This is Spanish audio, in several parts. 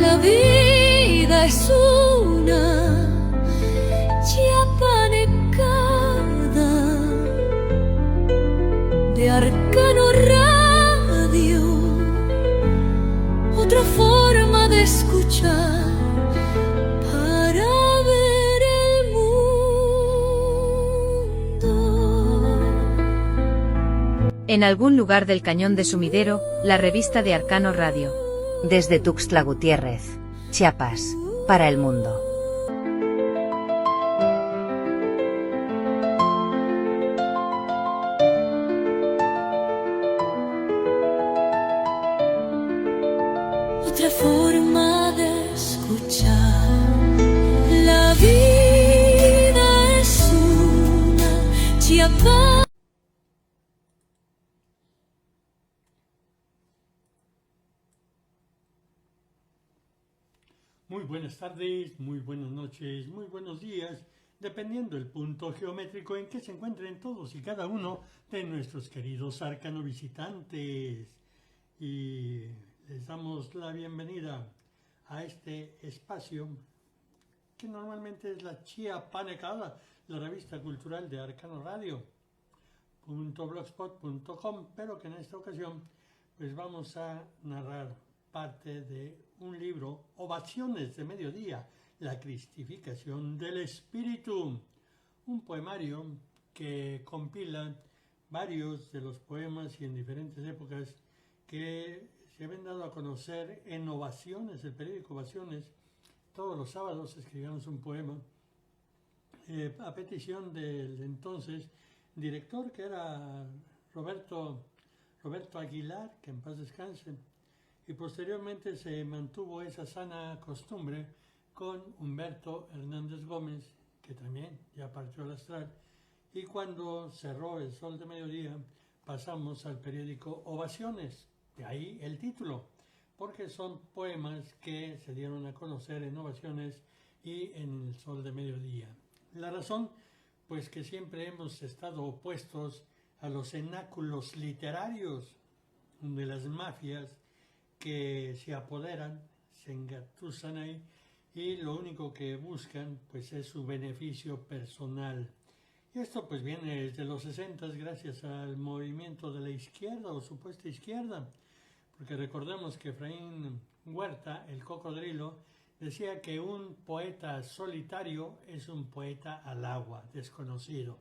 La vida es una chiapanecada de Arcano Radio, otra forma de escuchar para ver el mundo. En algún lugar del Cañón de Sumidero, la revista de Arcano Radio. Desde Tuxtla Gutiérrez, Chiapas, para el mundo. Otra forma de escuchar. La vida es una chiapa. Muy buenas tardes, muy buenas noches, muy buenos días, dependiendo del punto geométrico en que se encuentren todos y cada uno de nuestros queridos arcano visitantes. Y les damos la bienvenida a este espacio que normalmente es la Chiapanecada, la revista cultural de Arcano Radio, .blogspot.com, pero que en esta ocasión pues vamos a narrar parte de un libro, Ovaciones de Mediodía, la cristificación del espíritu, un poemario que compila varios de los poemas y en diferentes épocas que se habían dado a conocer en Ovaciones, el periódico Ovaciones. Todos los sábados escribíamos un poema a petición del entonces director, que era Roberto Aguilar, que en paz descanse. Y posteriormente se mantuvo esa sana costumbre con Humberto Hernández Gómez, que también ya partió al astral, y cuando cerró El Sol de Mediodía pasamos al periódico Ovaciones, de ahí el título, porque son poemas que se dieron a conocer en Ovaciones y en El Sol de Mediodía. La razón, pues que siempre hemos estado opuestos a los cenáculos literarios de las mafias que se apoderan, se engatusan ahí y lo único que buscan pues es su beneficio personal. Y esto pues viene desde los 60 gracias al movimiento de la izquierda o supuesta izquierda, porque recordemos que Efraín Huerta, el cocodrilo, decía que un poeta solitario es un poeta al agua, desconocido,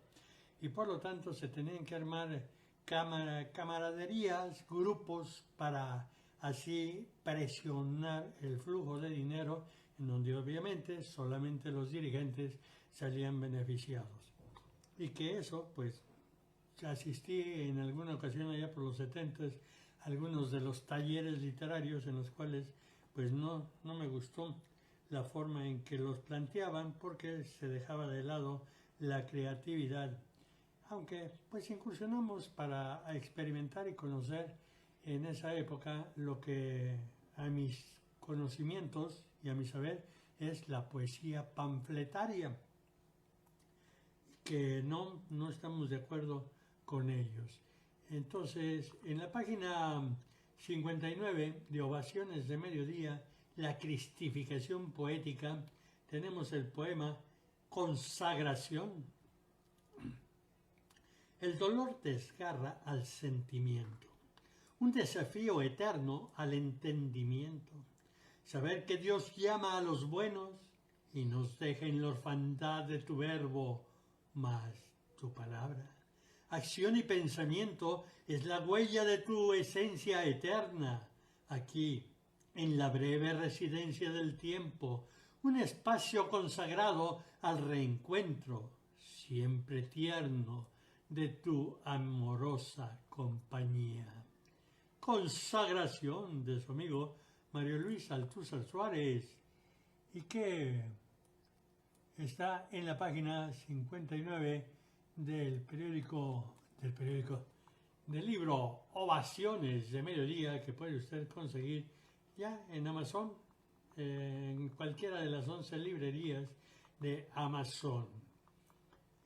y por lo tanto se tenían que armar camaraderías, grupos para así presionar el flujo de dinero, en donde obviamente solamente los dirigentes salían beneficiados. Y que eso, pues, asistí en alguna ocasión allá por los 70 a algunos de los talleres literarios en los cuales, pues, no me gustó la forma en que los planteaban, porque se dejaba de lado la creatividad. Aunque, pues, incursionamos para experimentar y conocer en esa época lo que a mis conocimientos y a mi saber es la poesía panfletaria, que no estamos de acuerdo con ellos. Entonces, en la página 59 de Ovaciones de Mediodía, la cristificación poética, tenemos el poema Consagración. El dolor desgarra al sentimiento, un desafío eterno al entendimiento. Saber que Dios llama a los buenos y nos deja en la orfandad de tu verbo, más tu palabra. Acción y pensamiento es la huella de tu esencia eterna. Aquí, en la breve residencia del tiempo, un espacio consagrado al reencuentro, siempre tierno, de tu amorosa compañía. Consagración de su amigo Mario Luis Altúzar Suárez, y que está en la página 59 del libro Ovaciones de Mediodía, que puede usted conseguir ya en Amazon, en cualquiera de las 11 librerías de Amazon.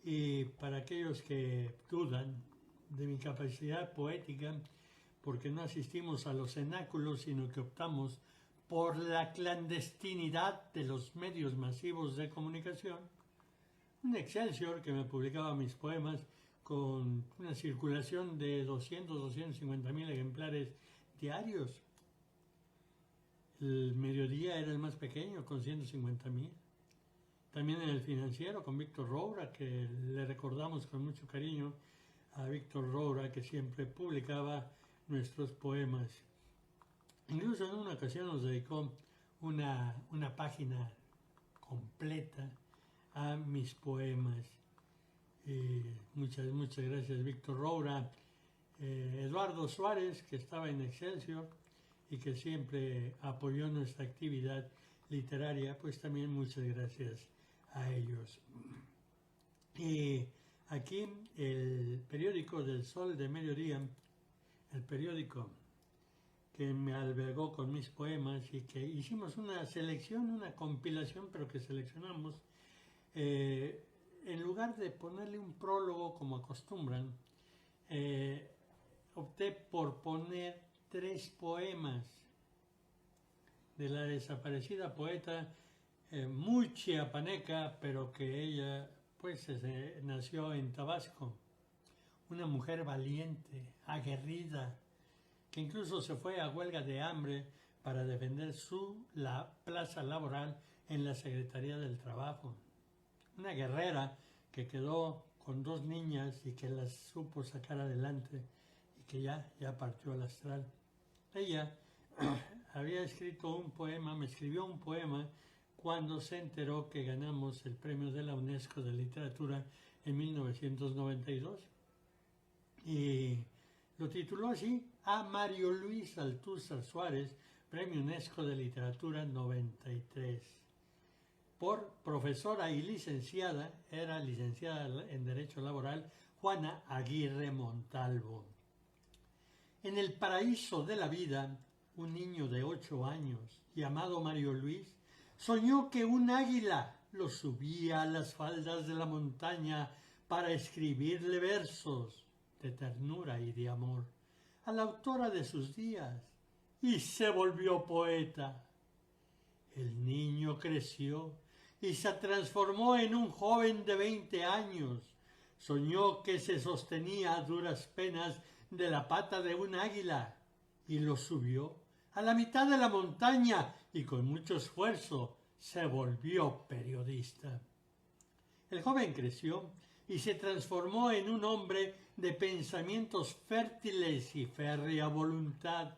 Y para aquellos que dudan de mi capacidad poética, porque no asistimos a los cenáculos, sino que optamos por la clandestinidad de los medios masivos de comunicación, un Excelsior que me publicaba mis poemas con una circulación de 250 mil ejemplares diarios. El Mediodía era el más pequeño, con 150.000. También en El Financiero, con Víctor Roura, que le recordamos con mucho cariño a Víctor Roura, que siempre publicaba nuestros poemas. Incluso en una ocasión nos dedicó una página completa a mis poemas. Muchas gracias, Víctor Roura. Eduardo Suárez, que estaba en Excelsior y que siempre apoyó nuestra actividad literaria, pues también muchas gracias a ellos. Aquí el periódico del Sol de Mediodía, el periódico que me albergó con mis poemas y que hicimos una selección, una compilación, pero que seleccionamos, en lugar de ponerle un prólogo como acostumbran, opté por poner 3 poemas de la desaparecida poeta muy chiapaneca, pero que ella pues nació en Tabasco, una mujer valiente, aguerrida, que incluso se fue a huelga de hambre para defender la plaza laboral en la Secretaría del Trabajo. Una guerrera que quedó con 2 niñas y que las supo sacar adelante y que ya partió al astral. Ella había escrito un poema, me escribió un poema cuando se enteró que ganamos el premio de la UNESCO de Literatura en 1992. Y lo tituló así: a Mario Luis Altúzar Suárez, Premio UNESCO de Literatura 93. Por profesora y licenciada, era licenciada en Derecho Laboral, Juana Aguirre Montalvo. En el paraíso de la vida, un niño de 8 años, llamado Mario Luis, soñó que un águila lo subía a las faldas de la montaña para escribirle versos de ternura y de amor a la autora de sus días, y se volvió poeta. El niño creció y se transformó en un joven de 20 años. Soñó que se sostenía a duras penas de la pata de un águila y lo subió a la mitad de la montaña y con mucho esfuerzo se volvió periodista. El joven creció y se transformó en un hombre de pensamientos fértiles y férrea voluntad.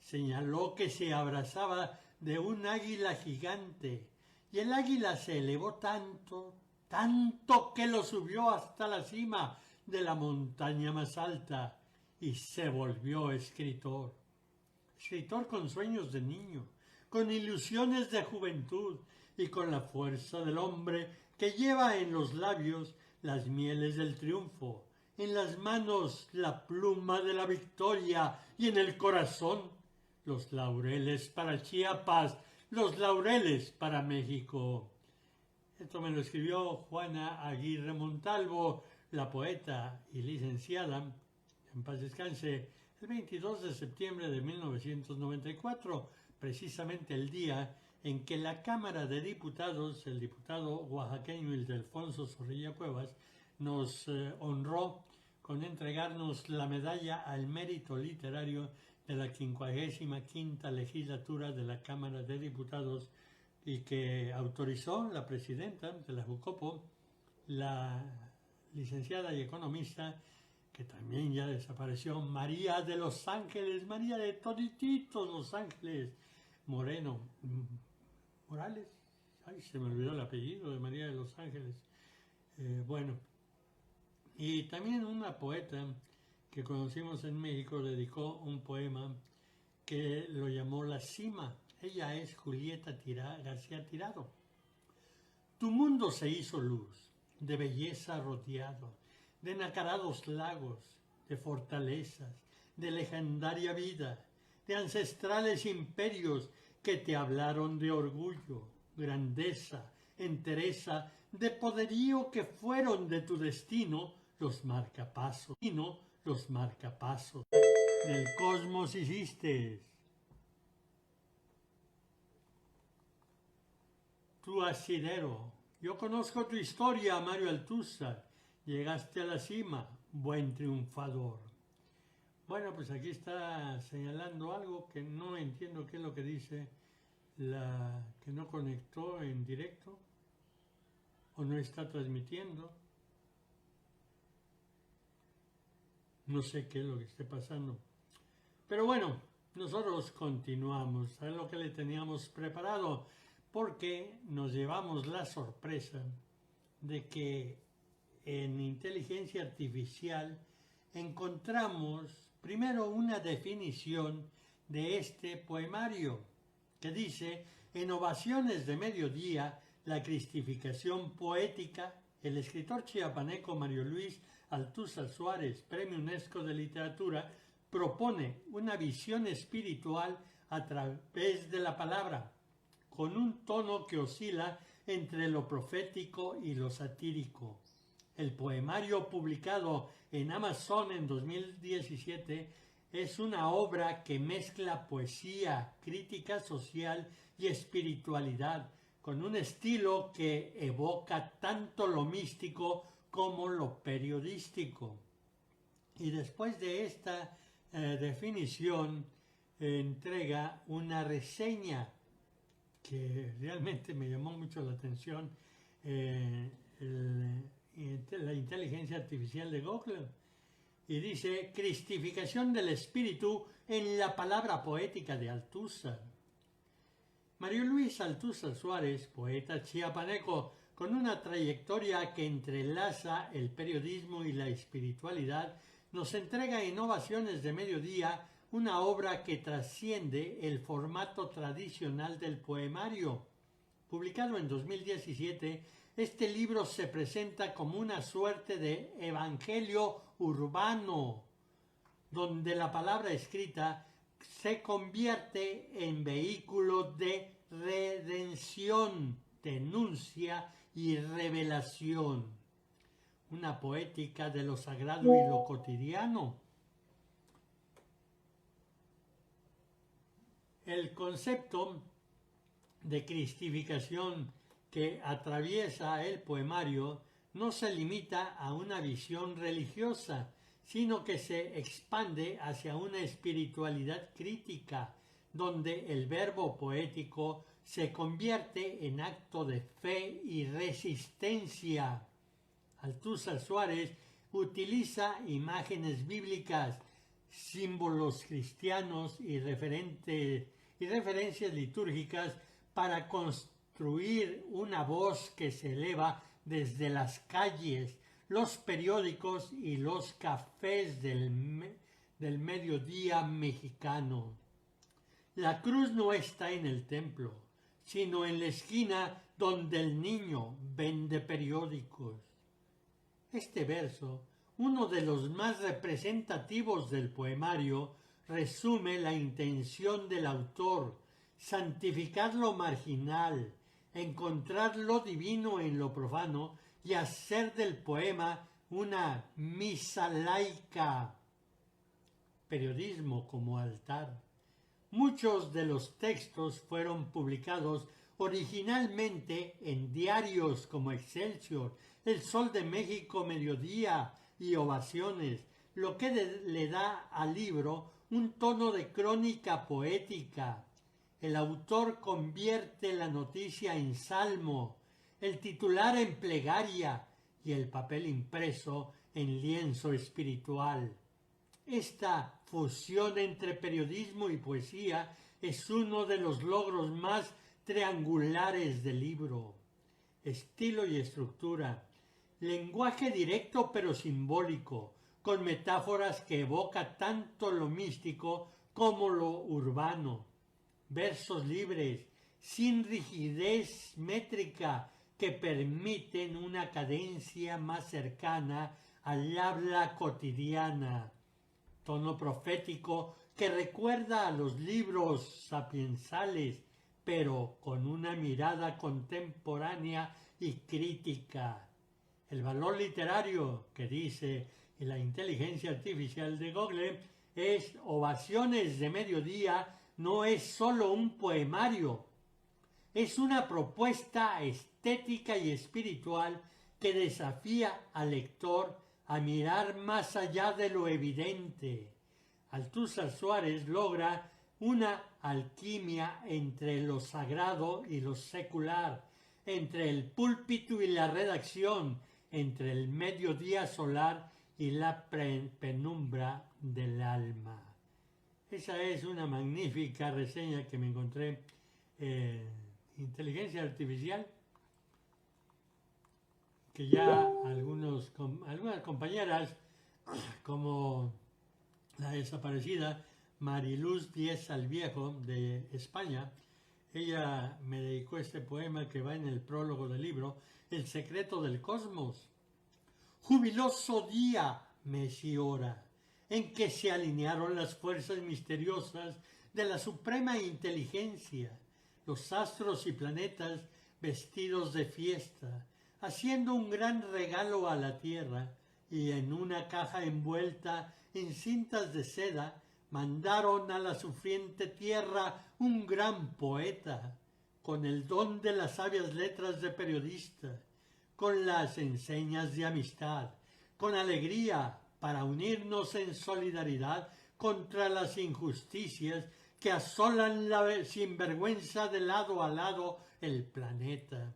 Señaló que se abrazaba de un águila gigante y el águila se elevó tanto que lo subió hasta la cima de la montaña más alta y se volvió escritor. Escritor con sueños de niño, con ilusiones de juventud y con la fuerza del hombre que lleva en los labios las mieles del triunfo, en las manos la pluma de la victoria y en el corazón los laureles para Chiapas, los laureles para México. Esto me lo escribió Juana Aguirre Montalvo, la poeta y licenciada, en paz descanse, el 22 de septiembre de 1994, precisamente el día en que la Cámara de Diputados, el diputado oaxaqueño Ildefonso Zorrilla Cuevas, nos honró con entregarnos la medalla al mérito literario de la 55ª legislatura de la Cámara de Diputados y que autorizó la presidenta de la Jucopo, la licenciada y economista, que también ya desapareció, María de Los Ángeles, María de todititos Los Ángeles, Morales, ay, se me olvidó el apellido de María de Los Ángeles, bueno, y también una poeta que conocimos en México dedicó un poema que lo llamó La Cima. Ella es Julieta García Tirado. Tu mundo se hizo luz, de belleza rodeado, de nacarados lagos, de fortalezas, de legendaria vida, de ancestrales imperios que te hablaron de orgullo, grandeza, entereza, de poderío que fueron de tu destino los marcapasos, del cosmos hiciste. Tu asidero. Yo conozco tu historia, Mario Altúzar. Llegaste a la cima, buen triunfador. Bueno, pues aquí está señalando algo que no entiendo qué es lo que dice, que no conectó en directo o no está transmitiendo. No sé qué es lo que esté pasando. Pero bueno, nosotros continuamos a lo que le teníamos preparado, porque nos llevamos la sorpresa de que en inteligencia artificial encontramos primero una definición de este poemario que dice: en Ovaciones de Mediodía, la cristificación poética, el escritor chiapaneco Mario Luis Altúzar Suárez, Premio UNESCO de Literatura, propone una visión espiritual a través de la palabra, con un tono que oscila entre lo profético y lo satírico. El poemario, publicado en Amazon en 2017, es una obra que mezcla poesía, crítica social y espiritualidad, con un estilo que evoca tanto lo místico como lo periodístico. Y después de esta definición, entrega una reseña que realmente me llamó mucho la atención, la inteligencia artificial de Google, y dice: cristificación del espíritu en la palabra poética de Altúzar. Mario Luis Altúzar Suárez, poeta chiapaneco con una trayectoria que entrelaza el periodismo y la espiritualidad, nos entrega en Ovaciones de Mediodía una obra que trasciende el formato tradicional del poemario. Publicado en 2017, este libro se presenta como una suerte de evangelio urbano, donde la palabra escrita se convierte en vehículo de redención, denuncia y revelación. Una poética de lo sagrado y lo cotidiano. El concepto de cristificación que atraviesa el poemario no se limita a una visión religiosa, sino que se expande hacia una espiritualidad crítica, donde el verbo poético se convierte en acto de fe y resistencia. Altúzar Suárez utiliza imágenes bíblicas, símbolos cristianos y referencias litúrgicas para construir una voz que se eleva desde las calles, los periódicos y los cafés del mediodía mexicano. La cruz no está en el templo, sino en la esquina donde el niño vende periódicos. Este verso, uno de los más representativos del poemario, resume la intención del autor: santificar lo marginal, encontrar lo divino en lo profano y hacer del poema una misa laica. Periodismo como altar. Muchos de los textos fueron publicados originalmente en diarios como Excelsior, El Sol de México, Mediodía y Ovaciones, lo que le da al libro un tono de crónica poética. El autor convierte la noticia en salmo, el titular en plegaria y el papel impreso en lienzo espiritual. Esta fusión entre periodismo y poesía es uno de los logros más triangulares del libro. Estilo y estructura. Lenguaje directo pero simbólico, con metáforas que evoca tanto lo místico como lo urbano. Versos libres, sin rigidez métrica, que permiten una cadencia más cercana al habla cotidiana. Tono profético que recuerda a los libros sapiensales, pero con una mirada contemporánea y crítica. El valor literario que dice la inteligencia artificial de Google es Ovaciones de Mediodía, no es solo un poemario, es una propuesta estética y espiritual que desafía al lector a mirar más allá de lo evidente. Althusser Suárez logra una alquimia entre lo sagrado y lo secular, entre el púlpito y la redacción, entre el mediodía solar y la penumbra del alma. Esa es una magnífica reseña que me encontré en Inteligencia Artificial, que ya algunas compañeras, como la desaparecida Mariluz Díez Salviejo de España, ella me dedicó este poema que va en el prólogo del libro, El secreto del cosmos. Jubiloso día, mes y hora, en que se alinearon las fuerzas misteriosas de la suprema inteligencia, los astros y planetas vestidos de fiesta, haciendo un gran regalo a la Tierra, y en una caja envuelta en cintas de seda, mandaron a la sufriente Tierra un gran poeta, con el don de las sabias letras de periodista, con las enseñas de amistad, con alegría para unirnos en solidaridad contra las injusticias que asolan la sinvergüenza de lado a lado el planeta.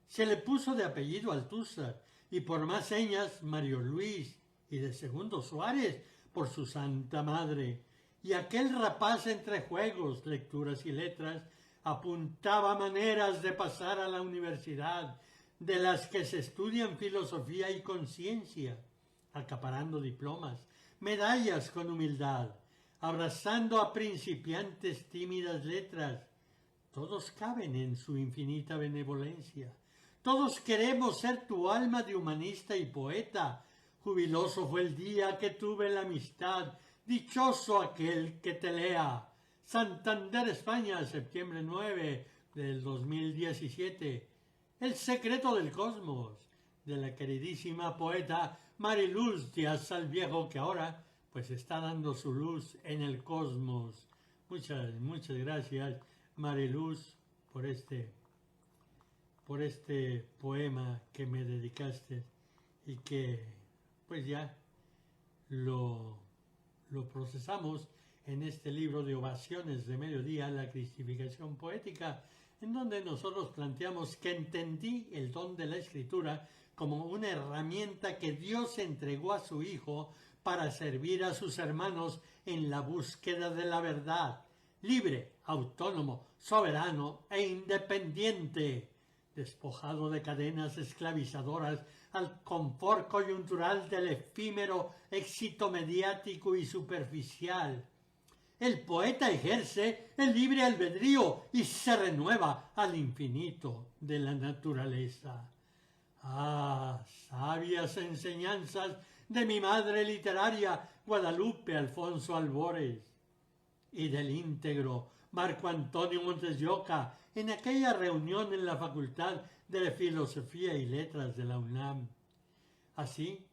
Se le puso de apellido Althusser y por más señas Mario Luis, y de segundo Suárez por su santa madre. Y aquel rapaz entre juegos, lecturas y letras apuntaba maneras de pasar a la universidad, de las que se estudian filosofía y conciencia, acaparando diplomas, medallas con humildad, abrazando a principiantes tímidas letras. Todos caben en su infinita benevolencia. Todos queremos ser tu alma de humanista y poeta. Jubiloso fue el día que tuve la amistad, dichoso aquel que te lea. Santander, España, septiembre 9 del 2017. El secreto del cosmos, de la queridísima poeta Mariluz Díaz Salviejo, que ahora pues está dando su luz en el cosmos. Muchas gracias, Mariluz, por este poema que me dedicaste y que pues ya lo procesamos en este libro de Ovaciones de Mediodía, la cristificación poética, en donde nosotros planteamos que entendí el don de la escritura como una herramienta que Dios entregó a su Hijo para servir a sus hermanos en la búsqueda de la verdad, libre, autónomo, soberano e independiente, despojado de cadenas esclavizadoras al confort coyuntural del efímero éxito mediático y superficial. El poeta ejerce el libre albedrío y se renueva al infinito de la naturaleza. Ah, sabias enseñanzas de mi madre literaria, Guadalupe Alfonso Albores, y del íntegro Marco Antonio Montes de Oca, en aquella reunión en la Facultad de Filosofía y Letras de la UNAM. Así,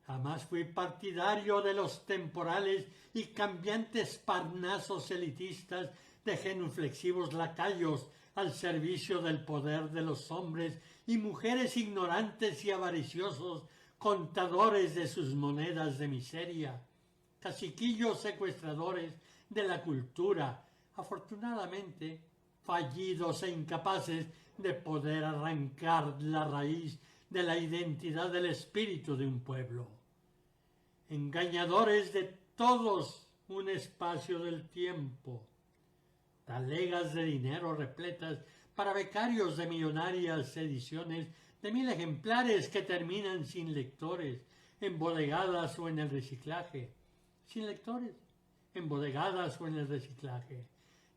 jamás fui partidario de los temporales y cambiantes parnasos elitistas de genuflexivos lacayos al servicio del poder de los hombres y mujeres ignorantes y avariciosos, contadores de sus monedas de miseria, caciquillos secuestradores de la cultura, afortunadamente fallidos e incapaces de poder arrancar la raíz de la identidad del espíritu de un pueblo. Engañadores de todos un espacio del tiempo, talegas de dinero repletas para becarios de millonarias ediciones de 1000 ejemplares que terminan sin lectores, embodegadas o en el reciclaje. Sin lectores, embodegadas o en el reciclaje.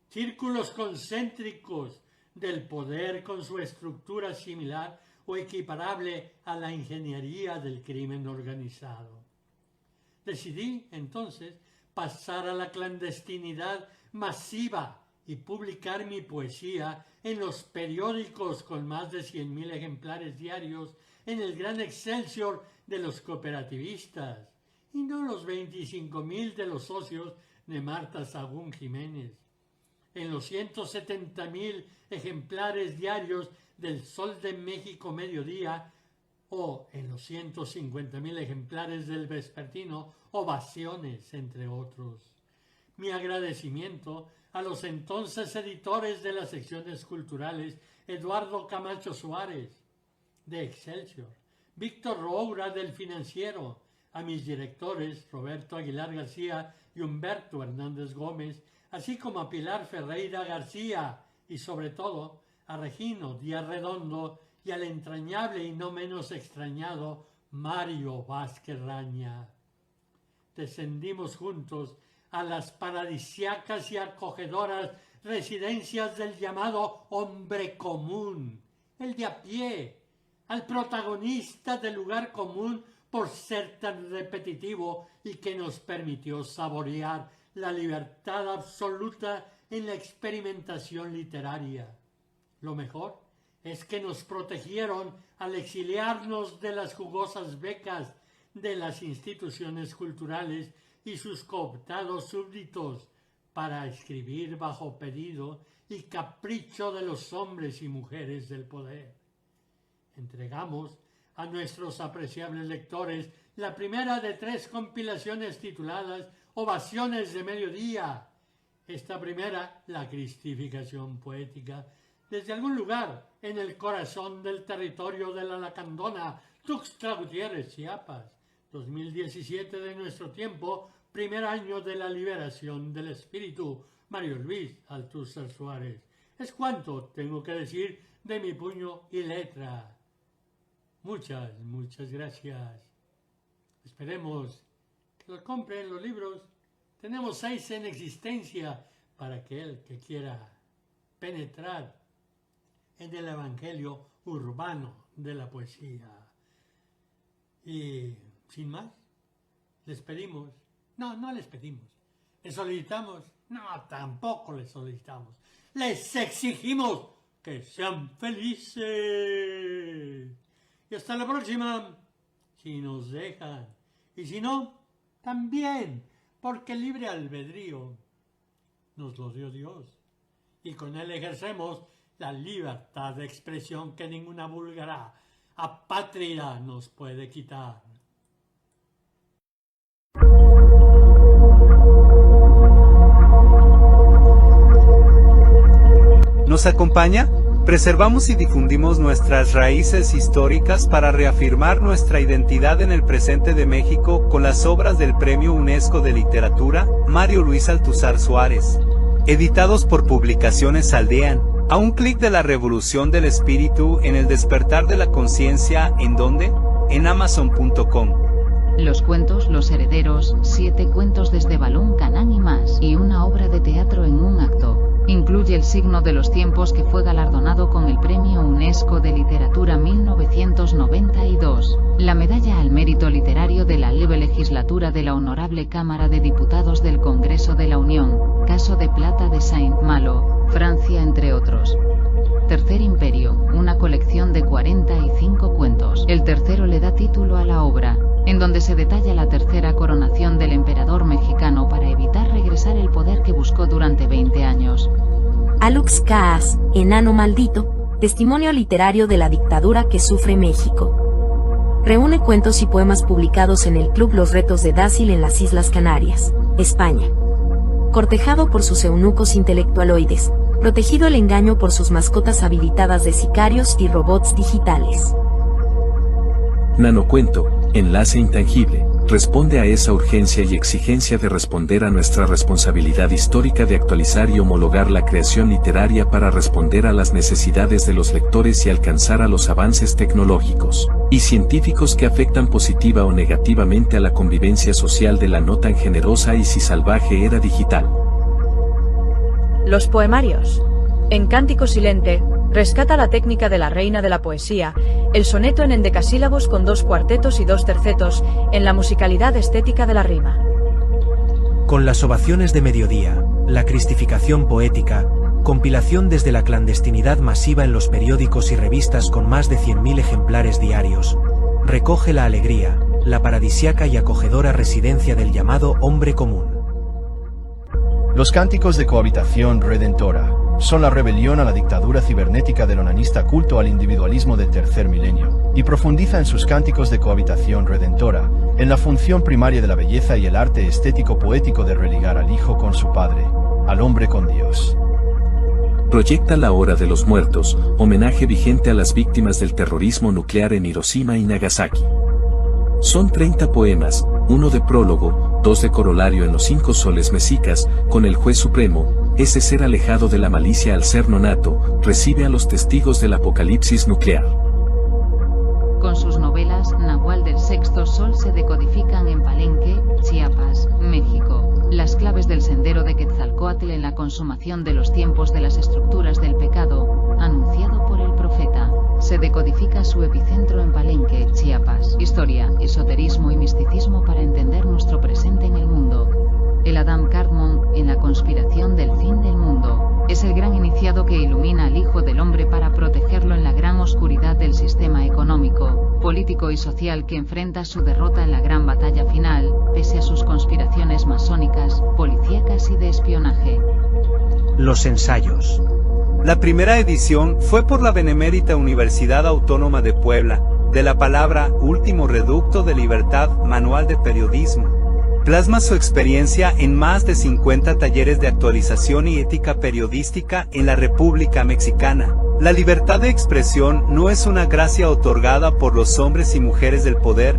Círculos concéntricos del poder con su estructura similar o equiparable a la ingeniería del crimen organizado. Decidí, entonces, pasar a la clandestinidad masiva y publicar mi poesía en los periódicos con más de 100.000 ejemplares diarios, en el gran Excelsior de los cooperativistas, y no los 25.000 de los socios de Marta Sagún Jiménez, en los 170.000 ejemplares diarios del Sol de México Mediodía, o en los 150.000 ejemplares del vespertino Ovaciones, entre otros. Mi agradecimiento a los entonces editores de las secciones culturales, Eduardo Camacho Suárez, de Excelsior, Víctor Roura, del Financiero, a mis directores, Roberto Aguilar García y Humberto Hernández Gómez, así como a Pilar Ferreira García y, sobre todo, a Regino Díaz Redondo y al entrañable y no menos extrañado Mario Vázquez Raña. Descendimos juntos a las paradisíacas y acogedoras residencias del llamado hombre común, el de a pie, al protagonista del lugar común por ser tan repetitivo y que nos permitió saborear la libertad absoluta en la experimentación literaria. Lo mejor es que nos protegieron al exiliarnos de las jugosas becas de las instituciones culturales y sus cooptados súbditos para escribir bajo pedido y capricho de los hombres y mujeres del poder. Entregamos a nuestros apreciables lectores la primera de 3 compilaciones tituladas Ovaciones de Mediodía. Esta primera, la cristificación poética, desde algún lugar en el corazón del territorio de la Lacandona, Tuxtla Gutiérrez, Chiapas, 2017 de nuestro tiempo, primer año de la liberación del espíritu, Mario Luis Althusser Suárez. Es cuanto tengo que decir de mi puño y letra. Muchas gracias. Esperemos que los compren los libros. Tenemos 6 en existencia para aquel que quiera penetrar en el evangelio urbano de la poesía. Y sin más, les pedimos, no les pedimos, les solicitamos, no, tampoco les solicitamos, les exigimos que sean felices. Y hasta la próxima, si nos dejan, y si no, también, porque el libre albedrío nos lo dio Dios, y con él ejercemos la libertad de expresión que ninguna búlgara apátrida nos puede quitar. ¿Nos acompaña? Preservamos y difundimos nuestras raíces históricas para reafirmar nuestra identidad en el presente de México con las obras del Premio UNESCO de Literatura, Mario Luis Althusser Suárez, editados por Publicaciones Aldean, a un clic de la revolución del espíritu en el despertar de la conciencia. ¿En dónde? En Amazon.com. Los cuentos Los Herederos, 7 cuentos desde Balún Canán y más, y una obra de teatro en un acto. Incluye El signo de los tiempos, que fue galardonado con el Premio UNESCO de Literatura 1992, la Medalla al Mérito Literario de la Libre Legislatura de la Honorable Cámara de Diputados del Congreso de la Unión, Caso de Plata de Saint-Malo, Francia, entre otros. Tercer Imperio, una colección de 45 cuentos. El tercero le da título a la obra, en donde se detalla la tercera coronación del emperador mexicano para evitar regresar el poder que buscó durante 20 años. Alux Kaas, Enano Maldito, testimonio literario de la dictadura que sufre México. Reúne cuentos y poemas publicados en el Club Los Retos de Dácil en las Islas Canarias, España. Cortejado por sus eunucos intelectualoides, protegido el engaño por sus mascotas habilitadas de sicarios y robots digitales. Nanocuento, enlace intangible, responde a esa urgencia y exigencia de responder a nuestra responsabilidad histórica de actualizar y homologar la creación literaria para responder a las necesidades de los lectores y alcanzar a los avances tecnológicos y científicos que afectan positiva o negativamente a la convivencia social de la no tan generosa y si salvaje era digital. Los poemarios. En Cántico Silente, rescata la técnica de la reina de la poesía, el soneto en endecasílabos con 2 cuartetos y 2 tercetos, en la musicalidad estética de la rima. Con las ovaciones de mediodía, la cristificación poética, Compilación desde la clandestinidad masiva en los periódicos y revistas con más de 100.000 ejemplares diarios, recoge la alegría, la paradisiaca y acogedora residencia del llamado hombre común. Los cánticos de cohabitación redentora son la rebelión a la dictadura cibernética del onanista culto al individualismo del tercer milenio, y profundiza en sus cánticos de cohabitación redentora, en la función primaria de la belleza y el arte estético poético de religar al Hijo con su Padre, al hombre con Dios. Proyecta La Hora de los Muertos, homenaje vigente a las víctimas del terrorismo nuclear en Hiroshima y Nagasaki. Son 30 poemas, 1 de prólogo, 2 de corolario en los 5 soles mexicas, con el juez supremo. Ese ser alejado de la malicia al ser nonato, recibe a los testigos del apocalipsis nuclear. Con sus novelas, Nahual del Sexto Sol se decodifican en Palenque, Chiapas, México, las claves del sendero de Quetzalcóatl en la consumación de los tiempos de las estructuras del pecado, anunciado por el profeta. Se decodifica su epicentro en Palenque, Chiapas. Historia, esoterismo y misticismo para entender nuestro presente en el mundo. El Adam Cartman, en la conspiración del fin del mundo, es el gran iniciado que ilumina al Hijo del Hombre para protegerlo en la gran oscuridad del sistema económico, político y social que enfrenta su derrota en la gran batalla final, pese a sus conspiraciones masónicas, policíacas y de espionaje. Los ensayos. La primera edición fue por la Benemérita Universidad Autónoma de Puebla, de la palabra Último Reducto de Libertad, Manual de Periodismo. Plasma su experiencia en más de 50 talleres de actualización y ética periodística en la República Mexicana. La libertad de expresión no es una gracia otorgada por los hombres y mujeres del poder,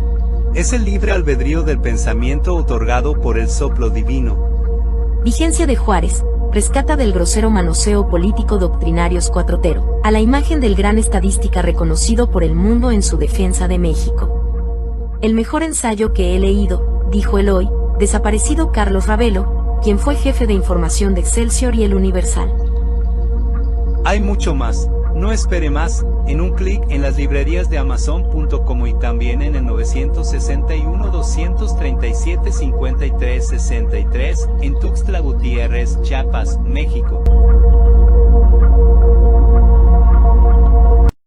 es el libre albedrío del pensamiento otorgado por el soplo divino. Vigencia de Juárez, rescata del grosero manoseo político doctrinarios cuatrotero, a la imagen del gran estadística reconocido por el mundo en su defensa de México. El mejor ensayo que he leído, dijo el hoy desaparecido Carlos Ravelo, quien fue jefe de información de Excelsior y El Universal. Hay mucho más, no espere más, en un clic en las librerías de Amazon.com y también en el 961-237-5363 en Tuxtla Gutiérrez, Chiapas, México.